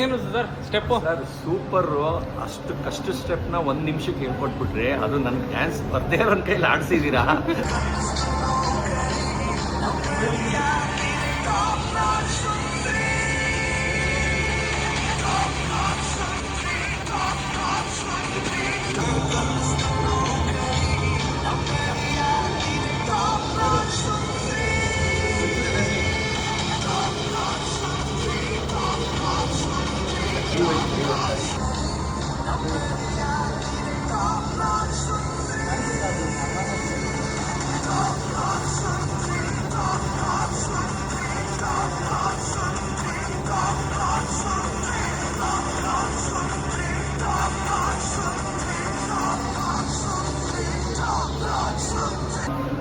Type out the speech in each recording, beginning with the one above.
ಏನು sir step sir super. ಅಷ್ಟು ಕಷ್ಟ ಸ್ಟೆಪ್ನ 1 ನಿಮಿಷಕ್ಕೆ ಹೇಳ್ಕೊಟ್ಬಿಟ್ರೆ ಅದು ನನ್ಗೆ ಡ್ಯಾನ್ಸ್ ಬರ್ದೇ ಇರೋ ಕೈಲಿ ಆಡಿಸಿದ್ದೀರಾ.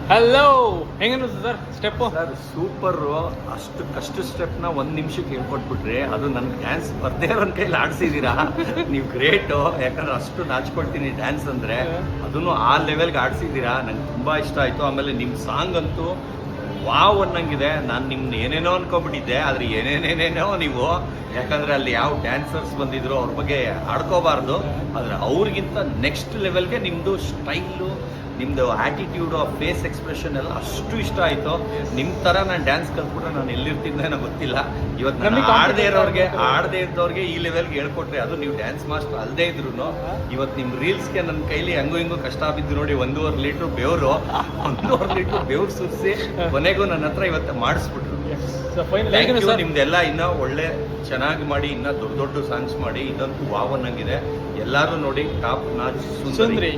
ಹಲೋ ಹೆಂಗೇನು ಸರ್ ಸ್ಟೆಪ್ ಸರ್ ಸೂಪರು. ಅಷ್ಟು ಕಷ್ಟ ಸ್ಟೆಪ್ನ 1 ನಿಮಿಷಕ್ಕೆ ಹೇಳ್ಕೊಟ್ಬಿಟ್ರೆ ಅದು ನನ್ಗೆ ಡ್ಯಾನ್ಸ್ ಬರ್ದೇ ಇರೋ ಕೈಲಿ ಆಡಿಸಿದ್ದೀರಾ. ನೀವು ಗ್ರೇಟು. ಯಾಕಂದ್ರೆ ಅಷ್ಟು ನಾಚ್ಕೊಳ್ತೀನಿ ಡ್ಯಾನ್ಸ್ ಅಂದರೆ, ಅದನ್ನು ಆ ಲೆವೆಲ್ಗೆ ಆಡಿಸಿದ್ದೀರಾ. ನಂಗೆ ತುಂಬ ಇಷ್ಟ ಆಯಿತು. ಆಮೇಲೆ ನಿಮ್ಮ ಸಾಂಗ್ ಅಂತೂ ವಾವ್ ಅನ್ನಂಗಿದೆ. ನಾನು ನಿಮ್ಮನ್ನ ಏನೇನೋ ಅನ್ಕೊಬಿಟ್ಟಿದ್ದೆ, ಆದರೆ ಏನೇನೇನೇನೋ ನೀವು. ಯಾಕಂದರೆ ಅಲ್ಲಿ ಯಾವ ಡ್ಯಾನ್ಸರ್ಸ್ ಬಂದಿದ್ರು ಅವ್ರ ಬಗ್ಗೆ ಆಡ್ಕೋಬಾರ್ದು, ಆದರೆ ಅವ್ರಿಗಿಂತ ನೆಕ್ಸ್ಟ್ ಲೆವೆಲ್ಗೆ ನಿಮ್ಮದು ಸ್ಟೈಲು, ನಿಮ್ಮದು ಆ್ಯಟಿಟ್ಯೂಡು, ಫೇಸ್ ಎಕ್ಸ್ಪ್ರೆಷನ್ ಎಲ್ಲ ಅಷ್ಟು ಇಷ್ಟ ಆಯಿತು. ನಿಮ್ಮ ಥರ ನಾನು ಡ್ಯಾನ್ಸ್ ಕಲ್ತ್ಬಿಟ್ರೆ ನಾನು ಎಲ್ಲಿರ್ತಿದ್ದೆ ನನಗೆ ಗೊತ್ತಿಲ್ಲ. ಇವತ್ತು ನಾನು ಆಡದೇ ಇದ್ದವ್ರಿಗೆ ಈ ಲೆವೆಲ್ಗೆ ಹೇಳ್ಕೊಟ್ರೆ, ಅದು ನೀವು ಡ್ಯಾನ್ಸ್ ಮಾಸ್ಟರ್ ಅಲ್ಲದೇ ಇದ್ರು ಇವತ್ತು ನಿಮ್ಮ ರೀಲ್ಸ್ಗೆ ನನ್ನ ಕೈಲಿ ಹಂಗೂ ಹಿಂಗೂ ಕಷ್ಟ ಬಿದ್ದು ನೋಡಿ 1.5 ಲೀಟ್ರ್ ಬೆವರು 1.5 ಲೀಟ್ರ್ ಬೆವರು ಸುರಿಸಿ ಕೊನೆಗೂ ನನ್ನ ಹತ್ರ ಇವತ್ತು ಮಾಡಿಸ್ಬಿಟ್ರು. ನಿಮ್ದೆಲ್ಲ ಇನ್ನೂ ಒಳ್ಳೆ ಚೆನ್ನಾಗಿ ಮಾಡಿ, ಇನ್ನೂ ದೊಡ್ಡ ದೊಡ್ಡ ಸಾಂಗ್ಸ್ ಮಾಡಿ. ಇದಂತೂ ವಾವ್ ಅನ್ನಂಗಿದೆ. ಎಲ್ಲರೂ ನೋಡಿ ಟಾಪ್ ನಾಚ್ ಸುಂದರಿ.